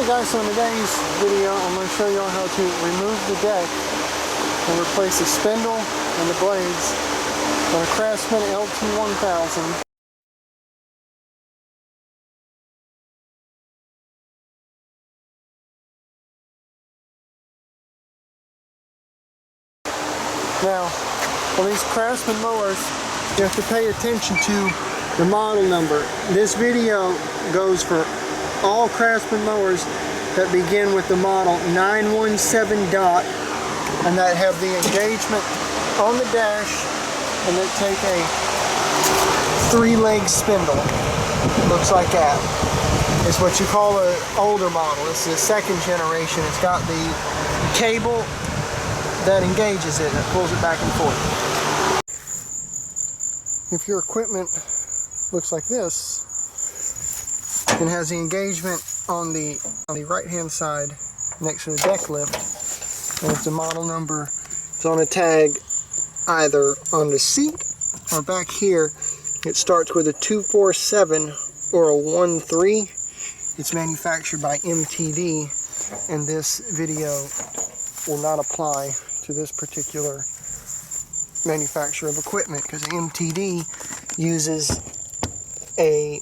Guys, so in today's video I'm going to show you how to remove the deck and replace the spindle and the blades on a Craftsman LT1000. Now, on these Craftsman mowers, you have to pay attention to the model number. This video goes for all Craftsman mowers that begin with the model 917 dot and that have the engagement on the dash and that take a 3-leg spindle. Looks like that. It's what you call an older model. It's the second generation. It's got the cable that engages it and it pulls it back and forth. If your equipment looks like this and has the engagement on the right hand side next to the deck lift, and if the model number is on a tag either on the seat or back here, it starts with a 247 or a 13. It's manufactured by MTD, and this video will not apply to this particular manufacturer of equipment because MTD uses a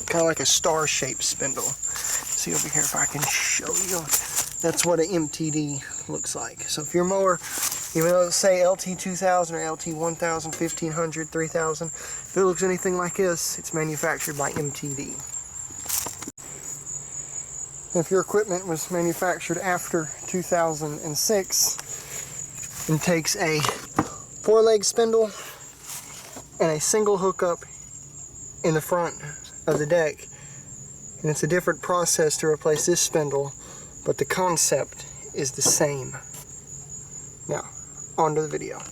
kind of like a star-shaped spindle. See over here if I can show you. That's what an MTD looks like. So if your mower, even though it say LT1000 or LT1000, 1500, 3000, if it looks anything like this, it's manufactured by MTD. If your equipment was manufactured after 2006 and takes a 4-leg spindle and a single hookup in the front of the deck, and it's a different process to replace this spindle, but the concept is the same. Now, on to the video.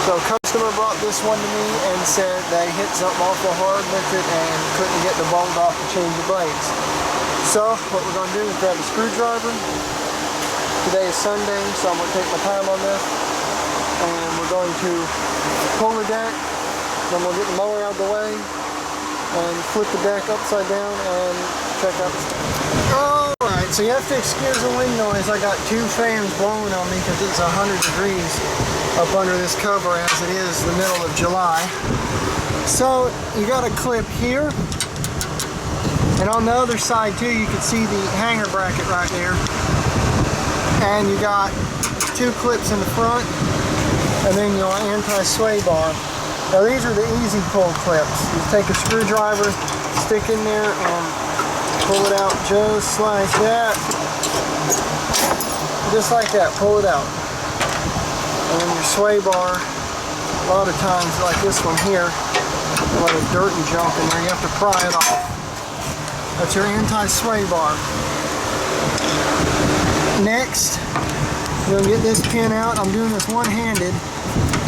So a customer brought this one to me and said they hit something awful hard with it and couldn't get the bolt off to change the blades. So what we're going to do is grab a screwdriver. Today is Sunday, so I'm going to take my time on this, and we're going to pull the deck, then we'll get the mower out of the way and flip the deck upside down and check out the stuff. Alright, so you have to excuse the wind noise. I got 2 fans blowing on me because it's 100 degrees up under this cover as it is the middle of July. So you got a clip here, and on the other side too you can see the hanger bracket right there, and you got 2 clips in the front and then your anti-sway bar. Now these are the easy pull clips. You take a screwdriver, stick in there and pull it out just like that. Just like that, pull it out. And then your sway bar, a lot of times like this one here, a lot of dirt and junk in there, you have to pry it off. That's your anti-sway bar. Next, you're going to get this pin out. I'm doing this one-handed,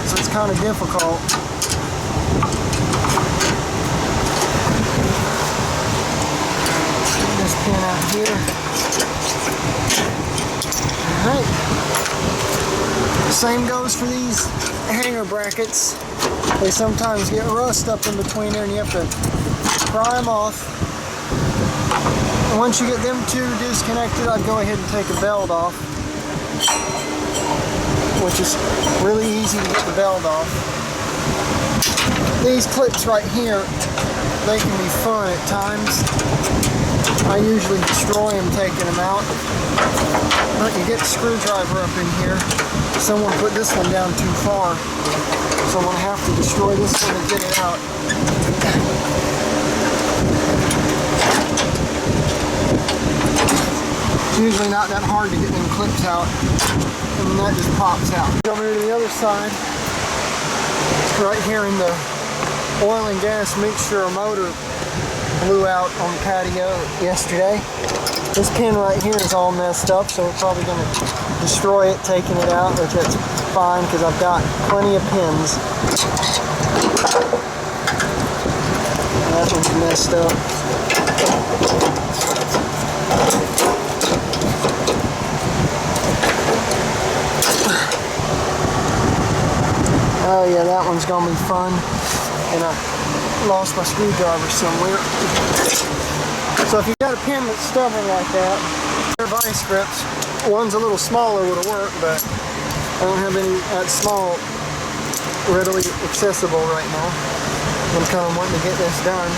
so it's kind of difficult. This pin out here. Alright. Same goes for these hanger brackets. They sometimes get rust up in between there and you have to pry them off. And once you get them 2 disconnected, I'd go ahead and take a belt off, which is really easy to get the belt off. These clips right here, they can be fun at times. I usually destroy them taking them out. But you get the screwdriver up in here. Someone put this one down too far, so I'm going to have to destroy this one to get it out. It's usually not that hard to get them clips out, and then that just pops out. Over to the other side. It's right here in the oil and gas mixture motor blew out on the patio yesterday. This pin right here is all messed up, so we're probably going to destroy it taking it out, which that's fine because I've got plenty of pins. That one's messed up. Oh yeah, that one's going to be fun. And I lost my screwdriver somewhere. So if you got a pin that's stubborn like that, vice grips. One's a little smaller would have worked, but I don't have any that small readily accessible right now. I'm kind of wanting to get this done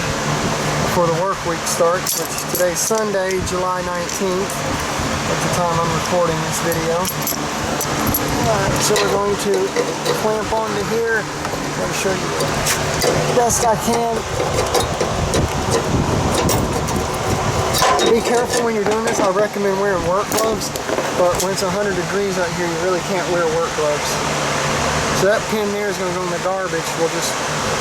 before the work week starts, which today's Sunday, July 19th, at the time I'm recording this video. Alright, so we're going to clamp onto here. Let me show you the best I can. Be careful when you're doing this. I recommend wearing work gloves, but when it's 100 degrees out here, you really can't wear work gloves. So that pin there is going to go in the garbage. We'll just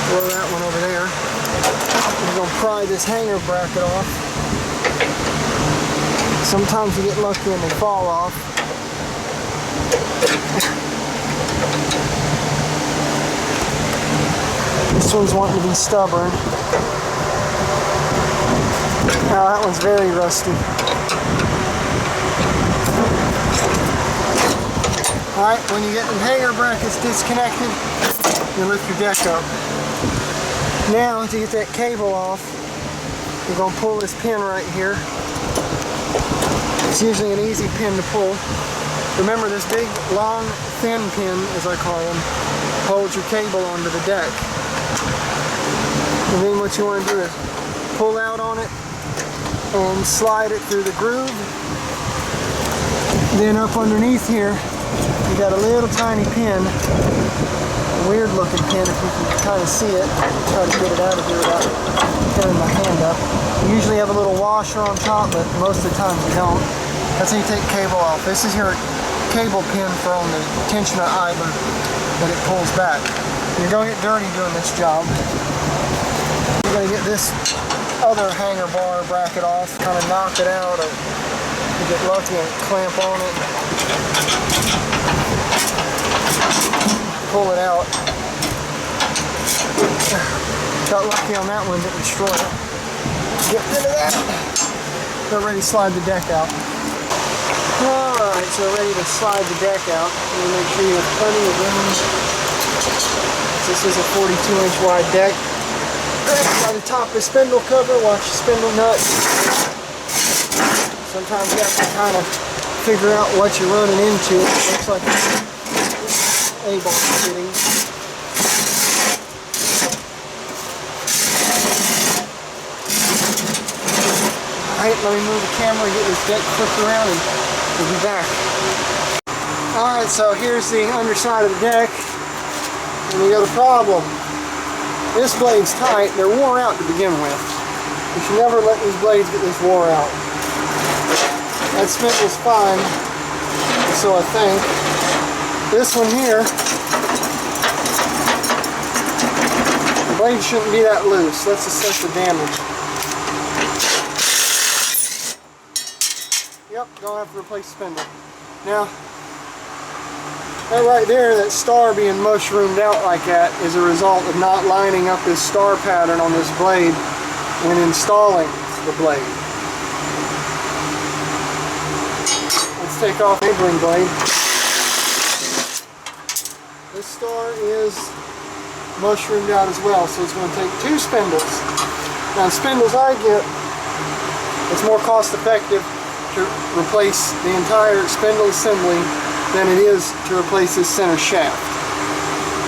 throw that one over there. We're going to pry this hanger bracket off. Sometimes you get lucky and they fall off. This one's wanting to be stubborn. Now that one's very rusty. Alright, when you get the hanger brackets disconnected, you lift your deck up. Now, to get that cable off, you're going to pull this pin right here. It's usually an easy pin to pull. Remember, this big, long, thin pin, as I call them, holds your cable onto the deck. And then what you want to do is pull out on it and slide it through the groove. Then up underneath here, you got a little tiny pin, a weird looking pin if you can kind of see it. Try to get it out of here without tearing my hand up. You usually have a little washer on top, but most of the time you don't. That's how you take cable off. This is your cable pin for on the tensioner idler that it pulls back. You're going to get dirty doing this job. You're going to get this other hanger bar bracket off, kind of knock it out, or you get lucky and clamp on it. Pull it out. Got lucky on that one, didn't destroy it. Get rid of that. They're ready to slide the deck out. Alright, so ready to slide the deck out. You make sure you have plenty of room. This is a 42-inch wide deck. By the top of the spindle cover, watch the spindle nuts. Sometimes you have to kind of figure out what you're running into. It looks like A-bar fitting. Alright, let me move the camera, get this deck flipped around, and we'll be back. Alright, so here's the underside of the deck, and we got a problem. This blade's tight, they're wore out to begin with. You should never let these blades get this wore out. That spindle's fine, so I think. This one here, the blade shouldn't be that loose. Let's assess the damage. Yep, gonna have to replace the spindle. Now, that right there, that star being mushroomed out like that is a result of not lining up this star pattern on this blade when installing the blade. Let's take off the neighboring blade. This star is mushroomed out as well, so it's going to take two spindles. Now the spindles I get, it's more cost effective to replace the entire spindle assembly than it is to replace this center shaft.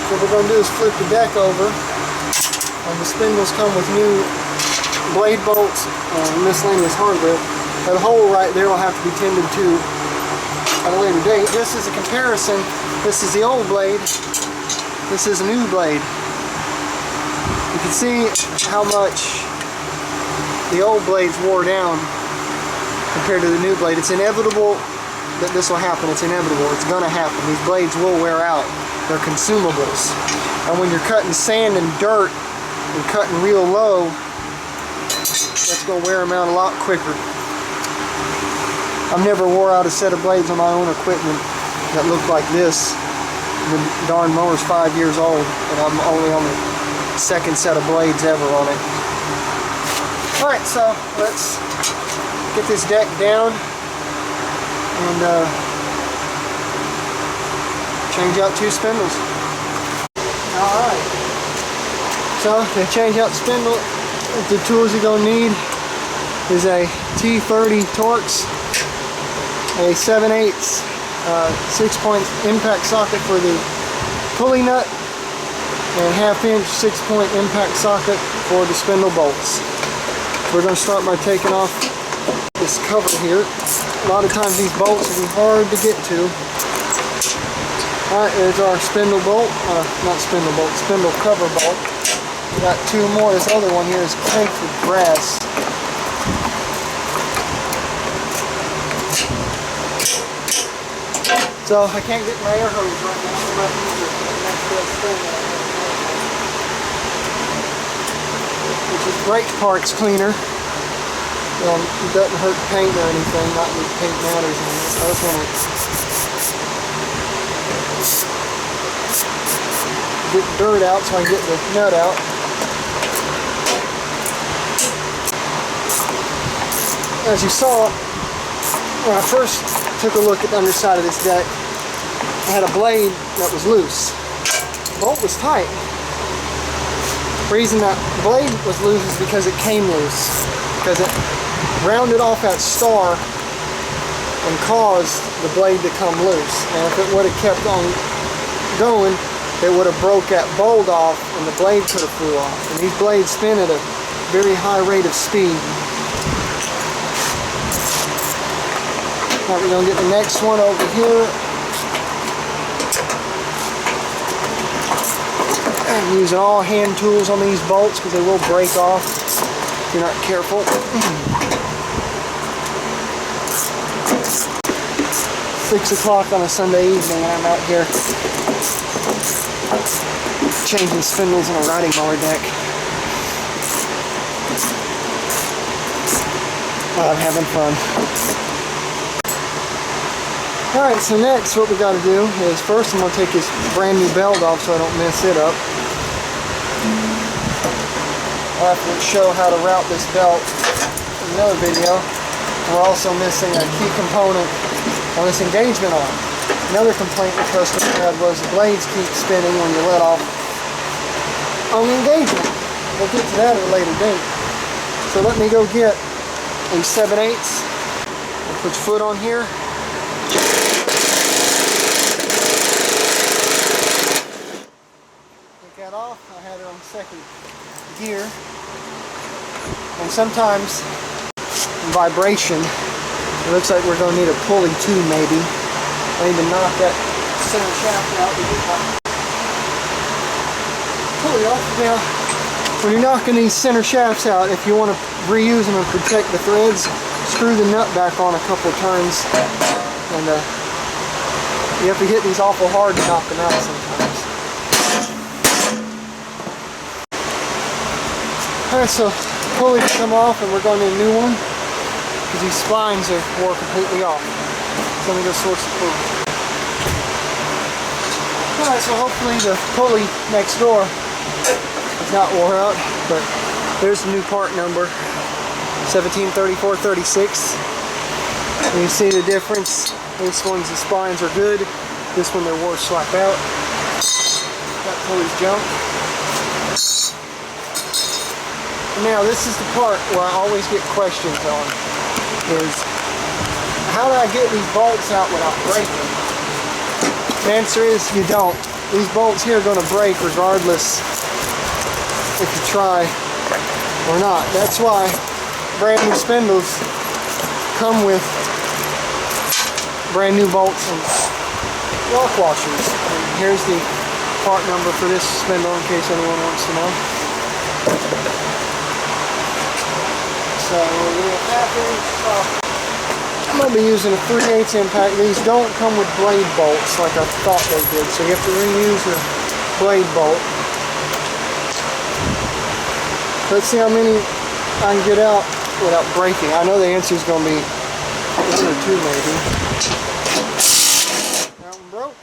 So what we're going to do is flip the deck over, and the spindles come with new blade bolts and miscellaneous hardware. That hole right there will have to be tended to at a later date. This is a comparison. This is the old blade. This is a new blade. You can see how much the old blades wore down compared to the new blade. It's inevitable that this will happen. It's inevitable. It's going to happen. These blades will wear out. They're consumables. And when you're cutting sand and dirt and cutting real low, that's going to wear them out a lot quicker. I've never wore out a set of blades on my own equipment that looked like this. The darn mower's 5 years old, and I'm only on the second set of blades ever on it. Alright, so let's get this deck down and change out two spindles. Alright, so to change out the spindle, the tools you're going to need is a T30 Torx a 7/8 6-point impact socket for the pulley nut, and 1/2-inch 6-point impact socket for the spindle bolts. We're going to start by taking off this cover here. A lot of times these bolts will be hard to get to. Alright, there's our spindle bolt, not spindle bolt, spindle cover bolt. We got 2 more. This other one here is caked with brass. So I can't get my air hose right now, so I'm going to use the next best thing, which is brake parts cleaner. It doesn't hurt paint or anything, not with paint matters in it. I just want to get the dirt out so I can get the nut out. As you saw, when I first took a look at the underside of this deck, I had a blade that was loose. The bolt was tight. The reason that blade was loose is because it came loose. Because it rounded off that star and caused the blade to come loose. And if it would have kept on going, it would have broke that bolt off and the blade could have flew off. And these blades spin at a very high rate of speed. Now we're going to get the next one over here. I'm using all hand tools on these bolts because they will break off if you're not careful. 6 o'clock on a Sunday evening and I'm out here changing spindles on a riding mower deck. I'm having fun. Alright, so next what we got to do is first I'm going to take this brand new belt off so I don't mess it up. I'll have to show how to route this belt in another video. We're also missing a key component on this engagement arm. Another complaint the customer had was the blades keep spinning when you let off on the engagement. We'll get to that at a later date. So let me go get a 7/8. I'll put your foot on here. Off. I had it on second gear, and sometimes vibration, it looks like we're going to need a pulley too, maybe. I need to knock that center shaft out to get my pulley off. Now when you're knocking these center shafts out, if you want to reuse them and protect the threads, screw the nut back on a couple of turns, and you have to hit these awful hard to knock them out sometimes. Alright, so pulley to come off and we're going to need a new one because these spines wore completely off. So let me go source the pulley. Alright, so hopefully the pulley next door is not wore out, but there's the new part number, 173436. And you see the difference. This one's the spines are good. This one they're wore slap out. That pulley's junk. Now this is the part where I always get questions on, is how do I get these bolts out without breaking? The answer is you don't. These bolts here are going to break regardless if you try or not. That's why brand new spindles come with brand new bolts and lock washers. And here's the part number for this spindle in case anyone wants to know. So we're going to I'm going to be using a 3/8 impact. These don't come with blade bolts like I thought they did, so you have to reuse the blade bolt. Let's see how many I can get out without breaking. I know the answer is going to be 1 or 2 maybe. That one broke.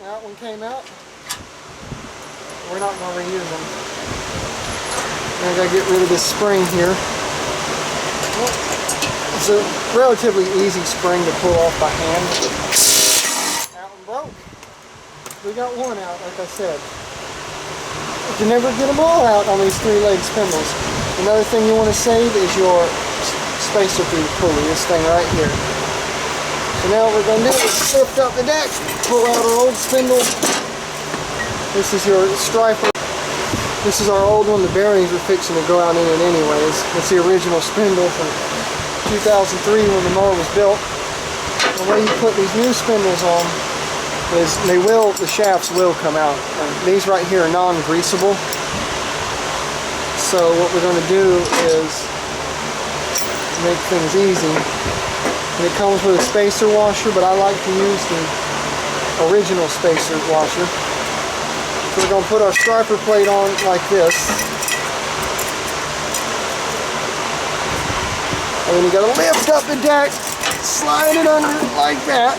That one came out. We're not going to reuse them. I gotta get rid of this spring here. It's a relatively easy spring to pull off by hand. That one broke. We got one out, like I said. You can never get them all out on these 3-leg spindles. Another thing you want to save is your spacer through the pulley, this thing right here. So now what we're going to do is lift up the deck, pull out our old spindle. This is your striper. This is our old one. The bearings were fixing to go out in it anyways. It's the original spindle from 2003 when the mower was built. The way you put these new spindles on is the shafts will come out. And these right here are non-greasable. So what we're going to do is make things easy. And it comes with a spacer washer, but I like to use the original spacer washer. So we're going to put our striper plate on like this. And then you got to lift up the deck, slide it under like that.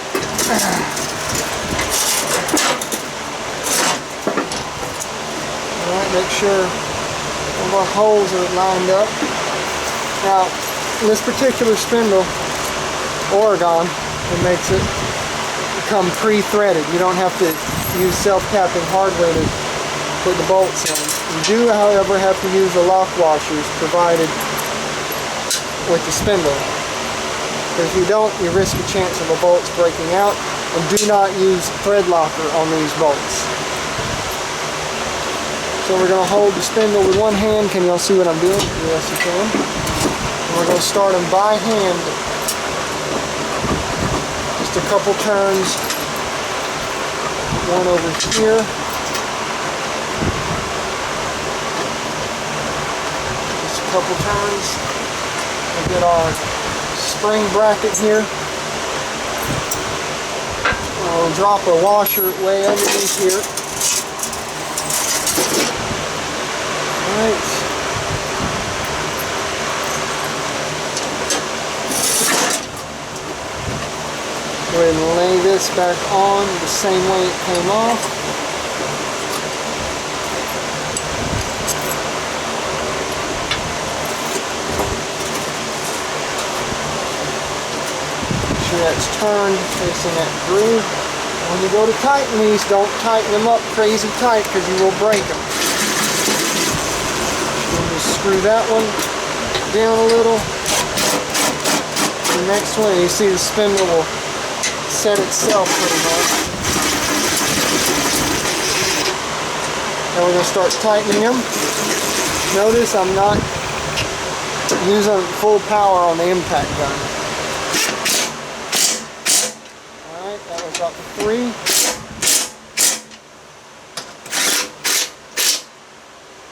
Alright, make sure all of our holes are lined up. Now, this particular spindle, Oregon, it makes it come pre-threaded. You don't have to use self-tapping hardware to put the bolts in. You do, however, have to use the lock washers provided with the spindle. But if you don't, you risk a chance of the bolts breaking out. And do not use thread locker on these bolts. So we're going to hold the spindle with one hand. Can y'all see what I'm doing? Yes, you can. And we're going to start them by hand. Just a couple turns. One over here. Just a couple turns. We'll get our spring bracket here. We'll drop a washer way underneath here. Alright. Go ahead and lay this back on the same way it came off. Make sure that's turned facing that groove. When you go to tighten these, don't tighten them up crazy tight because you will break them. Just screw that one down a little. The next one, you see the spindle will set itself pretty much. Now we're going to start tightening them. Notice I'm not using full power on the impact gun. Alright, that was up to 3.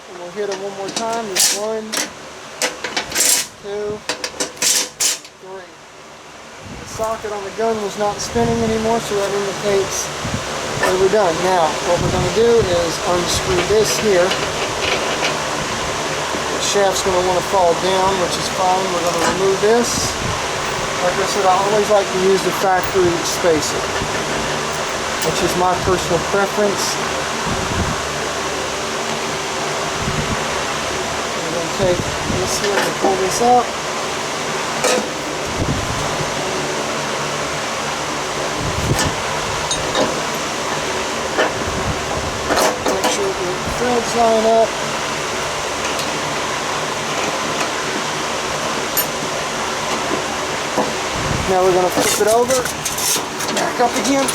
And we'll hit them one more time. Just 1, 2, 3. The socket on the gun was not spinning anymore, so that indicates that we're done. Now, what we're going to do is unscrew this here. The shaft's going to want to fall down, which is fine. We're going to remove this. Like I said, I always like to use the factory spacer, which is my personal preference. We're going to take this here and pull this up. Threads line up. Now we're going to flip it over, back up again.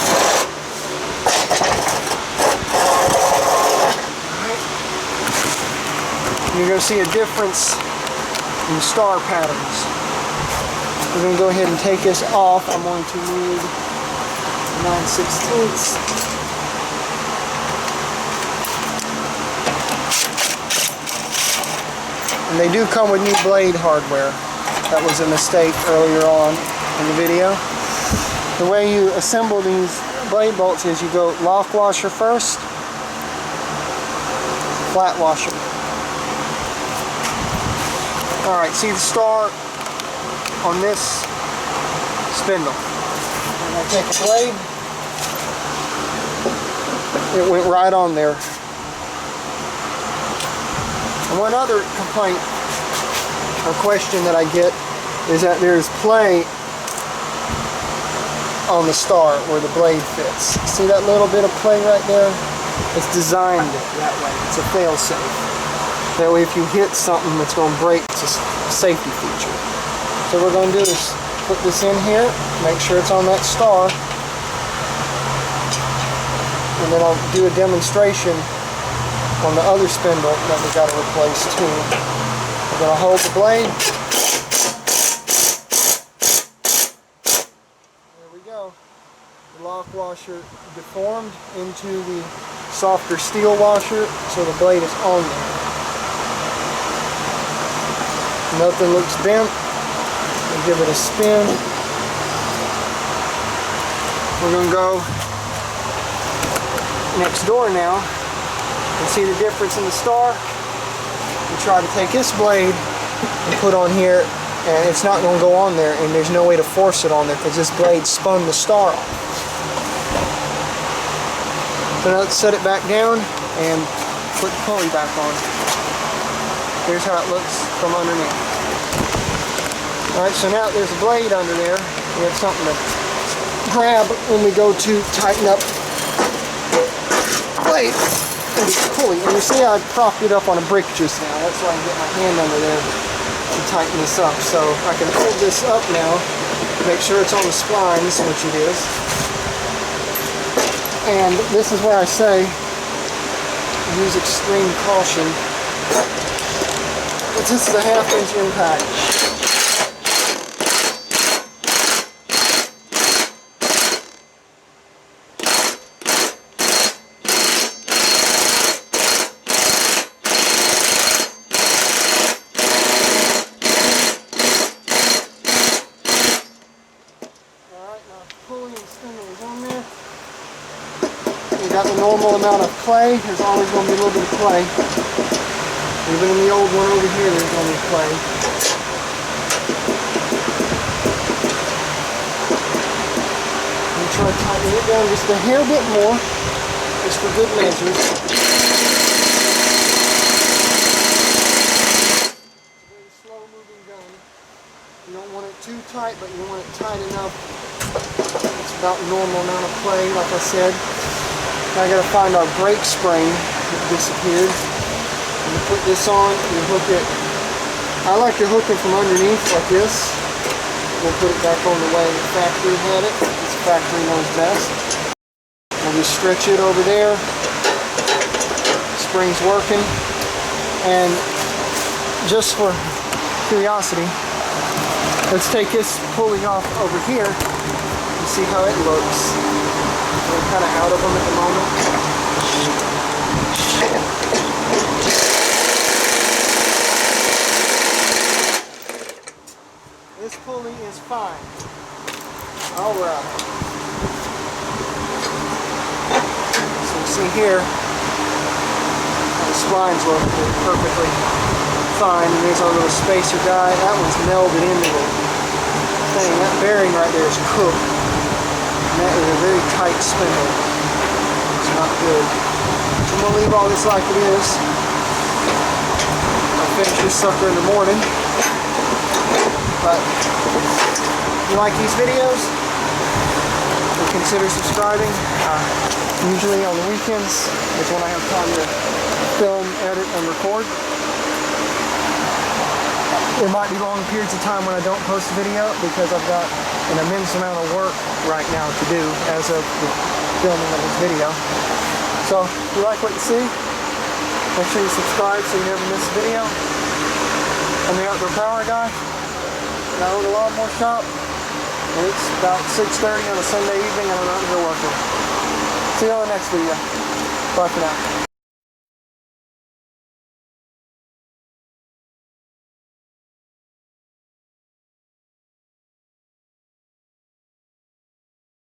Alright. You're going to see a difference in star patterns. We're going to go ahead and take this off. I'm going to need 9/16. And they do come with new blade hardware. That was a mistake earlier on in the video. The way you assemble these blade bolts is you go lock washer first, flat washer. Alright, see the star on this spindle. I'm going to take a blade. It went right on there. And one other complaint or question that I get is that there's play on the star where the blade fits. See that little bit of play right there? It's designed it that way. It's a fail-safe. That way if you hit something that's going to break, it's a safety feature. So what we're going to do is put this in here, make sure it's on that star, and then I'll do a demonstration on the other spindle that we got to replace too. We're going to hold the blade. There we go. The lock washer deformed into the softer steel washer, so the blade is on there. Nothing looks bent. We'll give it a spin. We're going to go next door now and see the difference in the star. And try to take this blade and put on here, and it's not going to go on there, and there's no way to force it on there because this blade spun the star off. So now let's set it back down and put the pulley back on. Here's how it looks from underneath. Alright, so now there's a blade under there. We have something to grab when we go to tighten up the blade and the pulley. And you see I propped it up on a brick just now. That's why I can get my hand under there to tighten this up. So I can hold this up now, make sure it's on the splines, which it is. And this is where I say use extreme caution. But this is a 1/2 inch impact. Got the normal amount of clay. There's always going to be a little bit of clay. Even in the old one over here, there's going to be clay. I'm try to tighten it down just a hair bit more, just for good measure. It's a very slow moving gun. You don't want it too tight, but you want it tight enough. It's about the normal amount of clay, like I said. Now I gotta find our brake spring that disappeared. You put this on, you hook it. I like to hook it from underneath like this. We'll put it back on the way the factory had it. This factory knows best. We'll just stretch it over there. Spring's working. And just for curiosity, let's take this pulley off over here and see how it looks. We're kind of out of them at the moment. This pulley is fine. Alright. So you see here, the splines look perfectly fine. And there's our little spacer guy. That one's melded into the thing. That bearing right there is cooked. And that is a very tight spindle. It's not good. I'm going to leave all this like it is. I'll finish this sucker in the morning. But if you like these videos, consider subscribing. Usually on the weekends is when I have time to film, edit, and record. There might be long periods of time when I don't post a video because I've got an immense amount of work right now to do as of the filming of this video. So if you like what you see, make sure you subscribe so you never miss a video. I'm the Outdoor Power Guy, and I own a lawnmower shop. And it's about 6:30 on a Sunday evening and I'm out here working. See you on the next video. Bye for now.